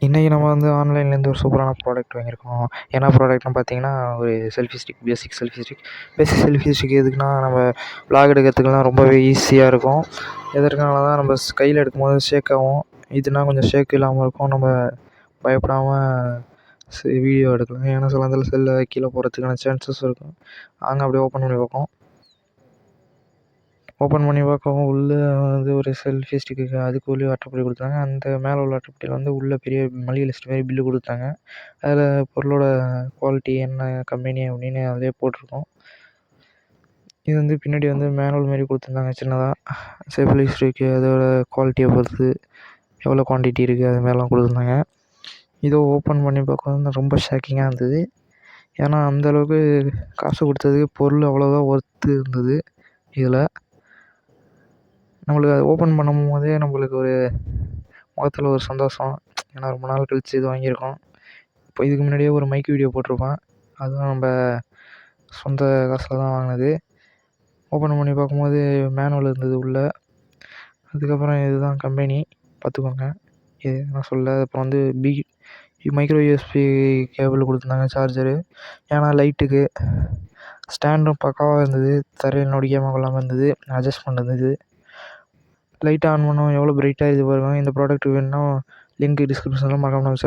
இன்றைக்கி நம்ம வந்து ஆன்லைன்லேருந்து ஒரு சூப்பரான ப்ராடக்ட் வாங்கியிருக்கோம். என்ன ப்ராடக்ட்னு பார்த்தீங்கன்னா, ஒரு செல்ஃபி ஸ்டிக், பேசிக் செல்ஃபி ஸ்டிக். பேசிக் செல்ஃபி ஸ்டிக் எதுக்குன்னா, நம்ம விளாக் எடுக்கிறதுக்குலாம் ரொம்பவே ஈஸியாக இருக்கும். எதற்காகனா நம்ம கையில் எடுக்கும்போது ஷேக் ஆகும். இதுனா கொஞ்சம் ஷேக் இல்லாமல் இருக்கும். நம்ம பயப்படாமல் வீடியோ எடுக்கலாம். ஏன்னா சில நேரத்தில் செல்லை கீழே போகிறதுக்கான சான்சஸ் இருக்கும். நாங்கள் அப்படியே ஓப்பன் பண்ணி பார்ப்போம். ஓப்பன் பண்ணி பார்க்கவும் உள்ளே வந்து ஒரு செல்ஃபி ஸ்டிக்கு அதுக்குள்ளேயும் அட்டைப்பொடி கொடுத்தாங்க. அந்த மேலே உள்ள அட்டைப்பொடியில் வந்து உள்ளே பெரிய மளிகை லிஸ்ட் மாரி பில்லு கொடுத்தாங்க. அதில் பொருளோட குவாலிட்டி என்ன கம்பெனி அப்படின்னு அதிலே போட்டிருக்கும். இது வந்து பின்னாடி வந்து மேனுவல் மாரி கொடுத்துருந்தாங்க சின்னதாக. செல்ஃபி ஸ்டிக்கு அதோட குவாலிட்டியை பொறுத்து எவ்வளோ குவான்டிட்டி இருக்குது அது மாதிரிலாம் கொடுத்துருந்தாங்க. இதை ஓப்பன் பண்ணி பார்க்க வந்து ரொம்ப ஷாக்கிங்காக இருந்தது. ஏன்னா அந்தளவுக்கு காசு கொடுத்ததுக்கு பொருள் அவ்வளோதான் ஒர்த்து இருந்தது இதில். நம்மளுக்கு அது ஓப்பன் பண்ணும்போதே நம்மளுக்கு ஒரு முகத்தில் ஒரு சந்தோஷம். ஏன்னா ரொம்ப நாள் கழித்து இது வாங்கியிருக்கோம். இப்போ இதுக்கு முன்னாடியே ஒரு மைக் வீடியோ போட்டிருப்பேன். அதுவும் நம்ம சொந்த காசில் தான் வாங்கினது. ஓப்பன் பண்ணி பார்க்கும்போது மேனுவல் இருந்தது உள்ளே. அதுக்கப்புறம் இதுதான் கம்பெனி பார்த்துக்கோங்க. இது நான் சொல்ல அப்புறம் வந்து மைக்ரோ யூஎஸ்பி கேபிள் கொடுத்துருந்தாங்க சார்ஜரு. ஏன்னா லைட்டுக்கு ஸ்டாண்டும் பக்காவாக இருந்தது. தரையில் நொடிக்காமல் கொள்ளாமல் இருந்தது. அட்ஜஸ்ட்மெண்ட் இருந்தது. லைட் ஆன் பண்ணோம் எவ்வளோ பிரைட்டாக இது பாருங்க. இந்த ப்ராடக்ட் வேணும்னா லிங்க் டிஸ்கிரிப்ஷனில் மறக்காம நம்ம